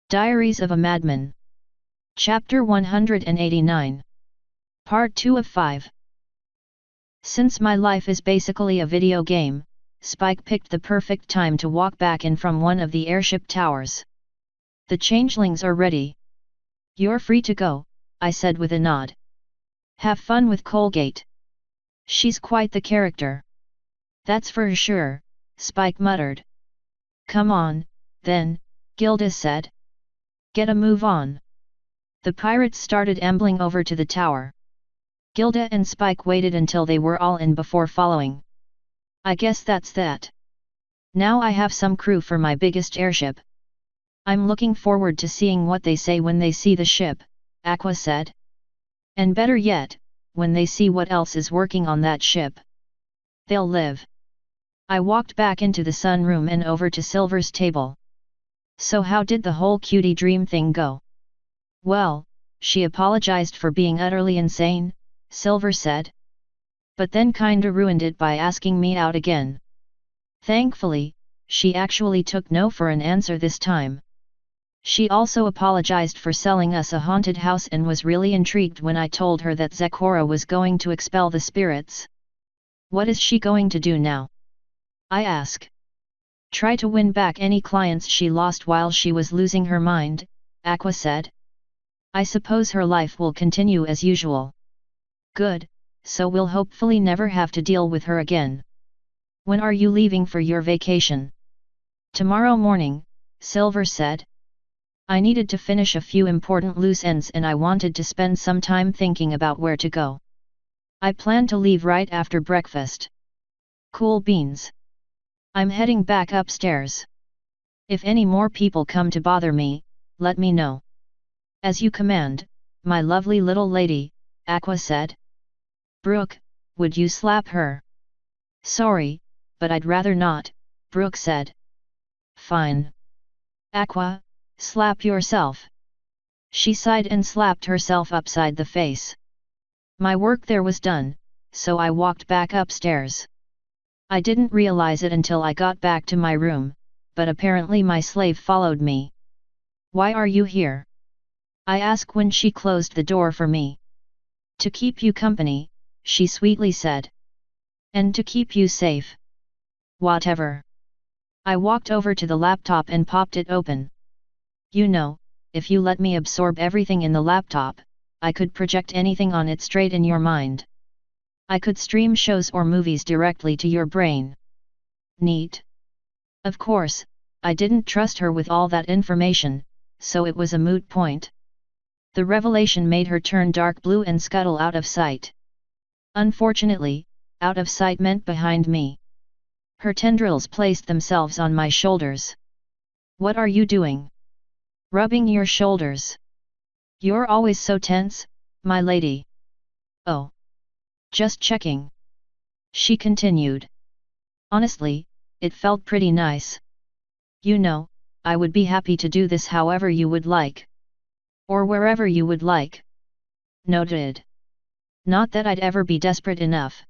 Diaries of a Madman. Chapter 189. Part 2 of 5. Since my life is basically a video game, Spike picked the perfect time to walk back in from one of the airship towers. The changelings are ready. You're free to go, I said with a nod. Have fun with Colgate. She's quite the character. That's for sure, Spike muttered. Come on, then, Gilda said. Get a move on. The pirates started ambling over to the tower. Gilda and Spike waited until they were all in before following. I guess that's that. Now I have some crew for my biggest airship. I'm looking forward to seeing what they say when they see the ship, Aqua said. And better yet, when they see what else is working on that ship. They'll live. I walked back into the sunroom and over to Silver's table. So how did the whole cutie dream thing go? Well, she apologized for being utterly insane, Silver said. But then kinda ruined it by asking me out again. Thankfully, she actually took no for an answer this time. She also apologized for selling us a haunted house and was really intrigued when I told her that Zekora was going to expel the spirits. What is she going to do now? I ask. Try to win back any clients she lost while she was losing her mind, Aqua said. I suppose her life will continue as usual. Good, so we'll hopefully never have to deal with her again. When are you leaving for your vacation? Tomorrow morning, Silver said. I needed to finish a few important loose ends and I wanted to spend some time thinking about where to go. I plan to leave right after breakfast. Cool beans. I'm heading back upstairs. If any more people come to bother me, let me know. As you command, my lovely little lady, Aqua said. Brooke, would you slap her? Sorry, but I'd rather not, Brooke said. Fine. Aqua, slap yourself. She sighed and slapped herself upside the face. My work there was done, so I walked back upstairs. I didn't realize it until I got back to my room, but apparently my slave followed me. Why are you here? I asked when she closed the door for me. To keep you company, she sweetly said. And to keep you safe. Whatever. I walked over to the laptop and popped it open. You know, if you let me absorb everything in the laptop, I could project anything on it straight in your mind. I could stream shows or movies directly to your brain. Neat. Of course, I didn't trust her with all that information, so it was a moot point. The revelation made her turn dark blue and scuttle out of sight. Unfortunately, out of sight meant behind me. Her tendrils placed themselves on my shoulders. What are you doing? Rubbing your shoulders. You're always so tense, my lady. Oh. Just checking. She continued. Honestly, it felt pretty nice. You know, I would be happy to do this however you would like. Or wherever you would like. Noted. Not that I'd ever be desperate enough.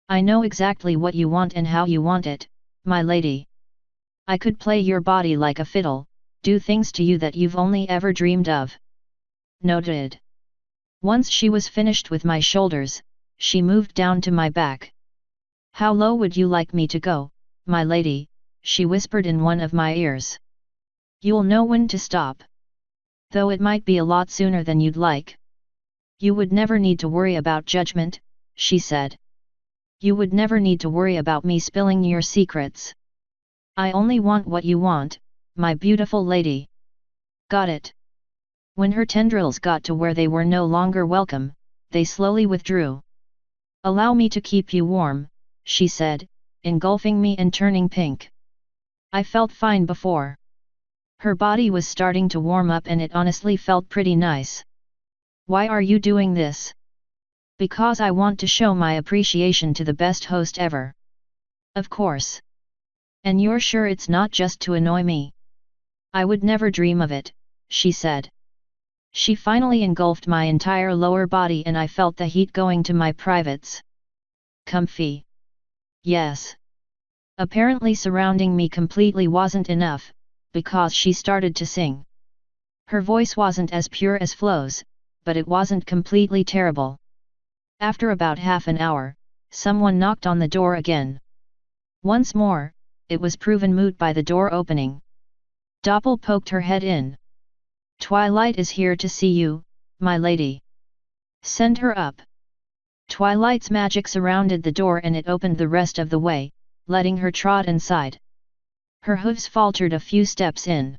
I know exactly what you want and how you want it, my lady. I could play your body like a fiddle, do things to you that you've only ever dreamed of. Noted. Once she was finished with my shoulders, she moved down to my back. How low would you like me to go, my lady? She whispered in one of my ears. You'll know when to stop. Though it might be a lot sooner than you'd like. You would never need to worry about judgment, she said. You would never need to worry about me spilling your secrets. I only want what you want, my beautiful lady. Got it. When her tendrils got to where they were no longer welcome, they slowly withdrew. Allow me to keep you warm, she said, engulfing me and turning pink. I felt fine before. Her body was starting to warm up and it honestly felt pretty nice. Why are you doing this? Because I want to show my appreciation to the best host ever. Of course. And you're sure it's not just to annoy me? I would never dream of it, she said. She finally engulfed my entire lower body and I felt the heat going to my privates. Comfy. Yes. Apparently surrounding me completely wasn't enough, because she started to sing. Her voice wasn't as pure as Flo's, but it wasn't completely terrible. After about half an hour, someone knocked on the door again. Once more, it was proven moot by the door opening. Doppel poked her head in. "Twilight is here to see you, my lady. Send her up." Twilight's magic surrounded the door and it opened the rest of the way, letting her trot inside. Her hooves faltered a few steps in.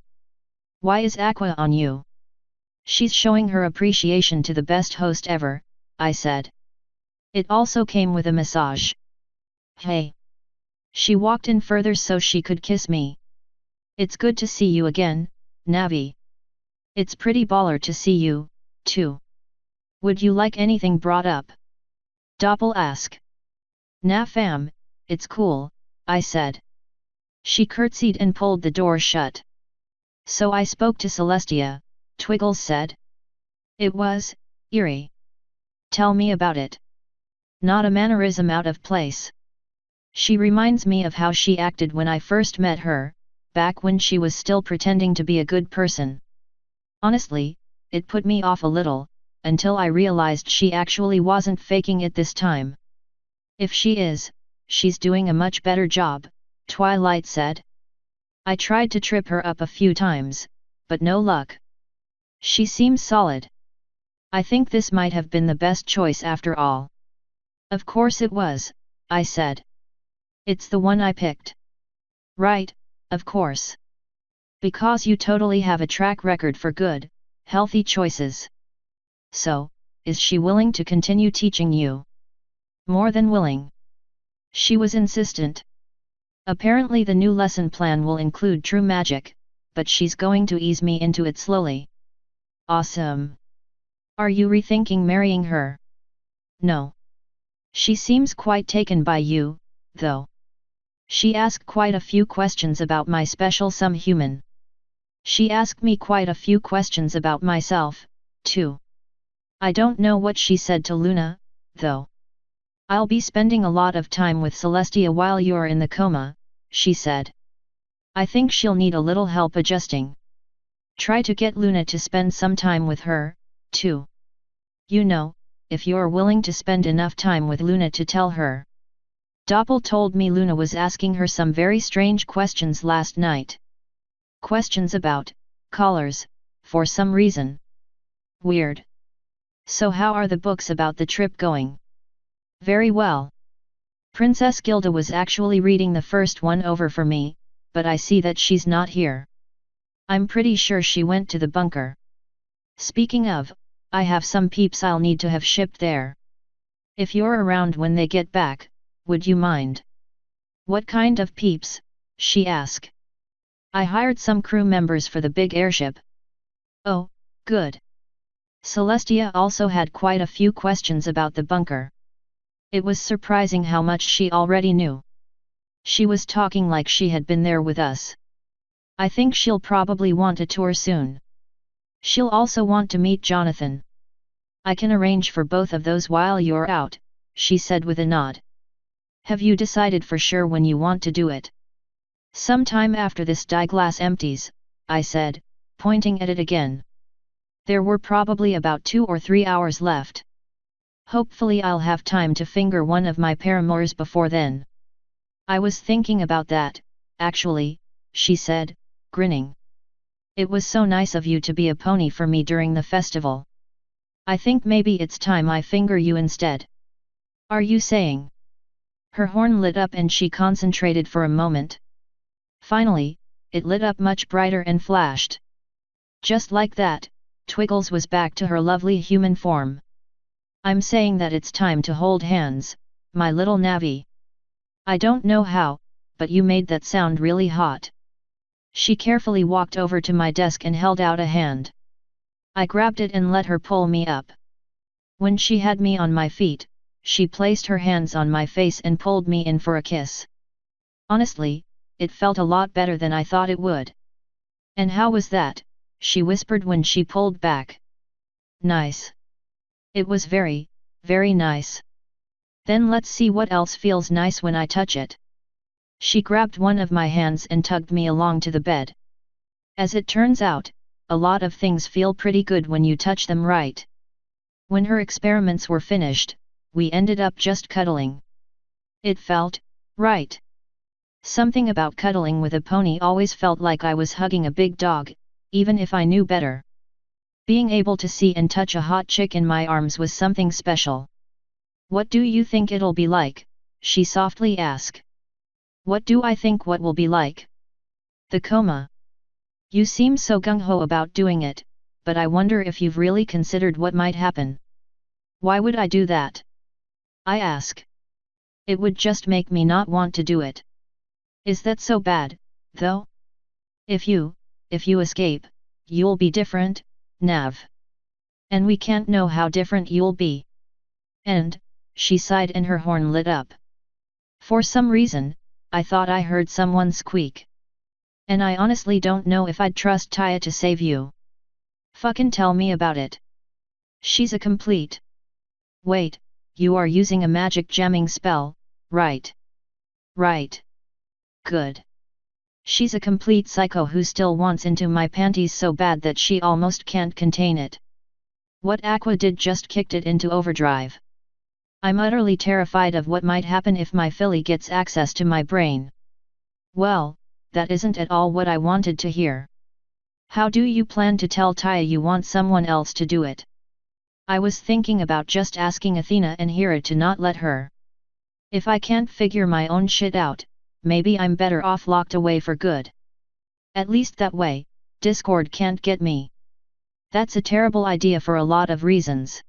"Why is Aqua on you?" "She's showing her appreciation to the best host ever," I said. "It also came with a massage." "Hey." She walked in further so she could kiss me. "It's good to see you again, Navi. It's pretty baller to see you, too. Would you like anything brought up?" Doppel asked. "Nah fam, it's cool," I said. She curtsied and pulled the door shut. "So I spoke to Celestia," Twiggles said. "It was eerie. Tell me about it." "Not a mannerism out of place. She reminds me of how she acted when I first met her, back when she was still pretending to be a good person. Honestly, it put me off a little, until I realized she actually wasn't faking it this time." "If she is, she's doing a much better job," Twilight said. "I tried to trip her up a few times, but no luck. She seems solid. I think this might have been the best choice after all." "Of course it was," I said. "It's the one I picked." "Right, of course. Because you totally have a track record for good, healthy choices. So, is she willing to continue teaching you?" "More than willing." She was insistent. "Apparently the new lesson plan will include true magic, but she's going to ease me into it slowly." "Awesome. Are you rethinking marrying her?" "No. She seems quite taken by you, though. She asked quite a few questions about my special some human. She asked me quite a few questions about myself, too. I don't know what she said to Luna, though. I'll be spending a lot of time with Celestia while you're in the coma," she said. "I think she'll need a little help adjusting. Try to get Luna to spend some time with her, too. You know, if you're willing to spend enough time with Luna to tell her." Doppel told me Luna was asking her some very strange questions last night. Questions about collars, for some reason. Weird. "So how are the books about the trip going?" "Very well. Princess Gilda was actually reading the first one over for me, but I see that she's not here. I'm pretty sure she went to the bunker. Speaking of, I have some peeps I'll need to have shipped there. If you're around when they get back, would you mind?" "What kind of peeps?" she asked. "I hired some crew members for the big airship." "Oh, good." Celestia also had quite a few questions about the bunker. It was surprising how much she already knew. She was talking like she had been there with us. "I think she'll probably want a tour soon. She'll also want to meet Jonathan." "I can arrange for both of those while you're out," she said with a nod. "Have you decided for sure when you want to do it?" "Sometime after this glass empties," I said, pointing at it again. There were probably about 2 or 3 hours left. Hopefully I'll have time to finger one of my paramours before then. "I was thinking about that, actually," she said, grinning. "It was so nice of you to be a pony for me during the festival. I think maybe it's time I finger you instead." "Are you saying?" Her horn lit up and she concentrated for a moment. Finally, it lit up much brighter and flashed. Just like that, Twiggles was back to her lovely human form. "I'm saying that it's time to hold hands, my little Navi. I don't know how, but you made that sound really hot." She carefully walked over to my desk and held out a hand. I grabbed it and let her pull me up. When she had me on my feet, she placed her hands on my face and pulled me in for a kiss. Honestly, it felt a lot better than I thought it would. "And how was that?" she whispered when she pulled back. "Nice. It was very, very nice." "Then let's see what else feels nice when I touch it." She grabbed one of my hands and tugged me along to the bed. As it turns out, a lot of things feel pretty good when you touch them right. When her experiments were finished, we ended up just cuddling. It felt right. Something about cuddling with a pony always felt like I was hugging a big dog, even if I knew better. Being able to see and touch a hot chick in my arms was something special. "What do you think it'll be like?" she softly asked. "What do I think what will be like?" "The coma. You seem so gung-ho about doing it, but I wonder if you've really considered what might happen." "Why would I do that?" I ask. "It would just make me not want to do it." "Is that so bad, though? If you escape, you'll be different, Nav. And we can't know how different you'll be." And, she sighed and her horn lit up. For some reason, I thought I heard someone squeak. "And I honestly don't know if I'd trust Taya to save you." "Fucking tell me about it." "She's a complete..." "Wait, you are using a magic jamming spell, right?" "Right." "Good." "She's a complete psycho who still wants into my panties so bad that she almost can't contain it." What Aqua did just kicked it into overdrive. I'm utterly terrified of what might happen if my filly gets access to my brain. Well, that isn't at all what I wanted to hear. "How do you plan to tell Taya you want someone else to do it?" I was thinking about just asking Athena and Hera to not let her. If I can't figure my own shit out, maybe I'm better off locked away for good. At least that way, Discord can't get me. That's a terrible idea for a lot of reasons.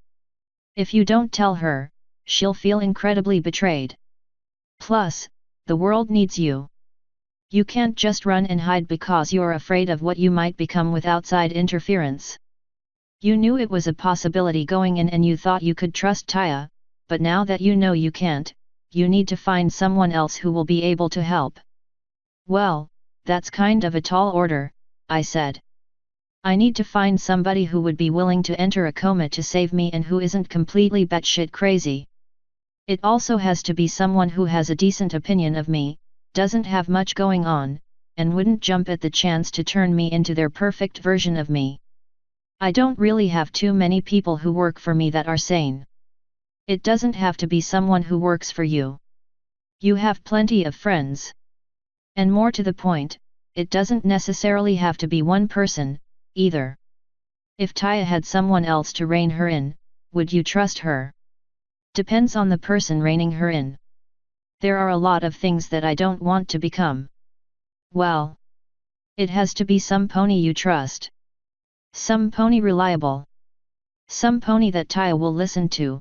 If you don't tell her, she'll feel incredibly betrayed. Plus, the world needs you. You can't just run and hide because you're afraid of what you might become with outside interference. You knew it was a possibility going in and you thought you could trust Taya, but now that you know you can't, you need to find someone else who will be able to help." "Well, that's kind of a tall order," I said. "I need to find somebody who would be willing to enter a coma to save me and who isn't completely batshit crazy. It also has to be someone who has a decent opinion of me, doesn't have much going on, and wouldn't jump at the chance to turn me into their perfect version of me. I don't really have too many people who work for me that are sane. It doesn't have to be someone who works for you. You have plenty of friends. And more to the point, it doesn't necessarily have to be one person, either. If Taya had someone else to rein her in, would you trust her?" "Depends on the person reining her in. There are a lot of things that I don't want to become." "Well, it has to be some pony you trust. Some pony reliable. Some pony that Taya will listen to.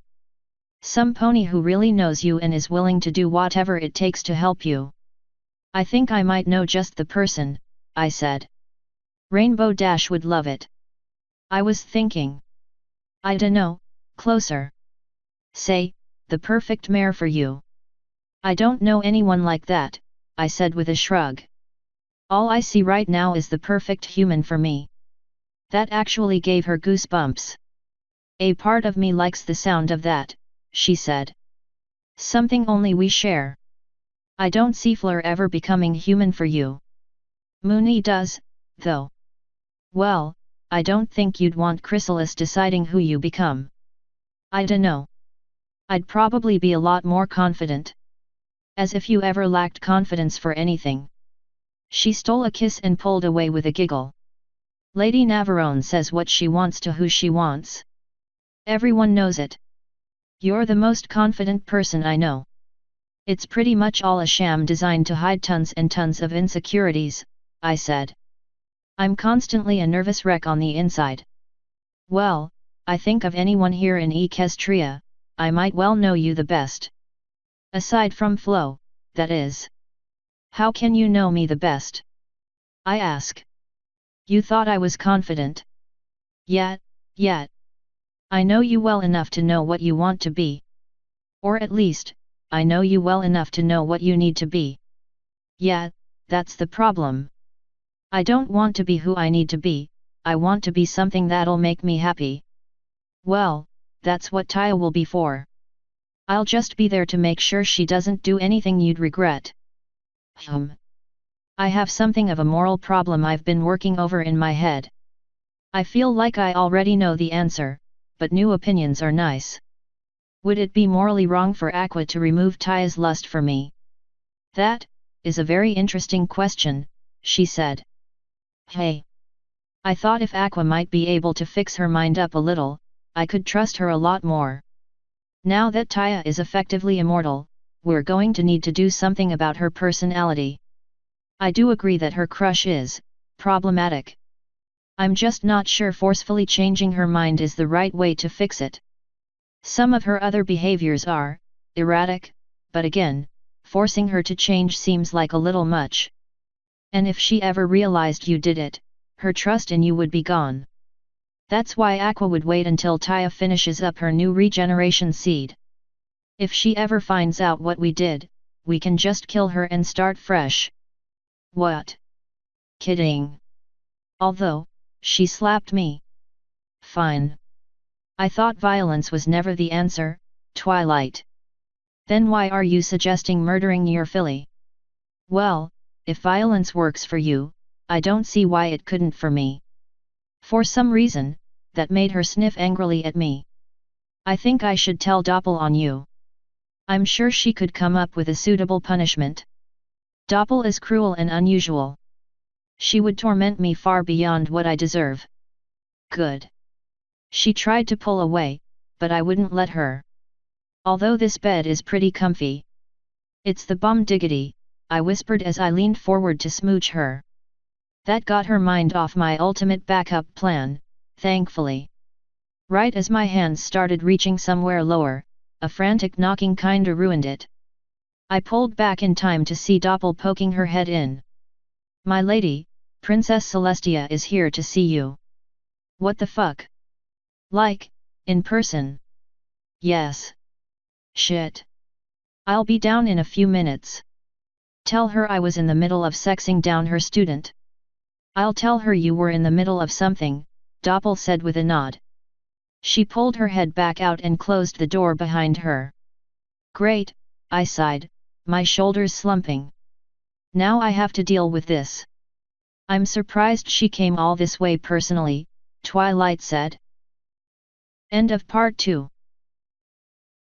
Some pony who really knows you and is willing to do whatever it takes to help you." "I think I might know just the person," I said. "Rainbow Dash would love it." I was thinking. "I dunno, closer. Say, the perfect mare for you." "I don't know anyone like that," I said with a shrug. "All I see right now is the perfect human for me." That actually gave her goosebumps. "A part of me likes the sound of that," she said. "Something only we share. I don't see Fleur ever becoming human for you." "Mooney does, though." "Well, I don't think you'd want Chrysalis deciding who you become." "I dunno. I'd probably be a lot more confident." "As if you ever lacked confidence for anything." She stole a kiss and pulled away with a giggle. "Lady Navarone says what she wants to who she wants. Everyone knows it. You're the most confident person I know. It's pretty much all a sham designed to hide tons and tons of insecurities," I said. "I'm constantly a nervous wreck on the inside." "Well, I think of anyone here in Equestria, I might well know you the best. Aside from Flo, that is." "How can you know me the best?" I ask. "You thought I was confident." Yet. I know you well enough to know what you want to be. Or at least, I know you well enough to know what you need to be. Yeah, that's the problem. I don't want to be who I need to be, I want to be something that'll make me happy." "Well, that's what Taya will be for. I'll just be there to make sure she doesn't do anything you'd regret." I have something of a moral problem I've been working over in my head. I feel like I already know the answer, but new opinions are nice. Would it be morally wrong for Aqua to remove Taya's lust for me? That is a very interesting question, she said. Hey. I thought if Aqua might be able to fix her mind up a little, I could trust her a lot more. Now that Taya is effectively immortal, we're going to need to do something about her personality. I do agree that her crush is problematic. I'm just not sure forcefully changing her mind is the right way to fix it. Some of her other behaviors are erratic, but again, forcing her to change seems like a little much. And if she ever realized you did it, her trust in you would be gone. That's why Aqua would wait until Taya finishes up her new regeneration seed. If she ever finds out what we did, we can just kill her and start fresh. What? Kidding. Although, she slapped me. Fine. I thought violence was never the answer, Twilight. Then why are you suggesting murdering your filly? Well, if violence works for you, I don't see why it couldn't for me. For some reason, that made her sniff angrily at me. I think I should tell Doppel on you. I'm sure she could come up with a suitable punishment. Doppel is cruel and unusual. She would torment me far beyond what I deserve. Good. She tried to pull away, but I wouldn't let her. Although this bed is pretty comfy. It's the bum diggity, I whispered as I leaned forward to smooch her. That got her mind off my ultimate backup plan, thankfully. Right as my hands started reaching somewhere lower, a frantic knocking kinda ruined it. I pulled back in time to see Doppel poking her head in. My lady, Princess Celestia is here to see you. What the fuck? Like, in person? Yes. Shit. I'll be down in a few minutes. Tell her I was in the middle of sexing down her student. I'll tell her you were in the middle of something, Doppel said with a nod. She pulled her head back out and closed the door behind her. Great, I sighed, my shoulders slumping. Now I have to deal with this. I'm surprised she came all this way personally, Twilight said. End of part 2.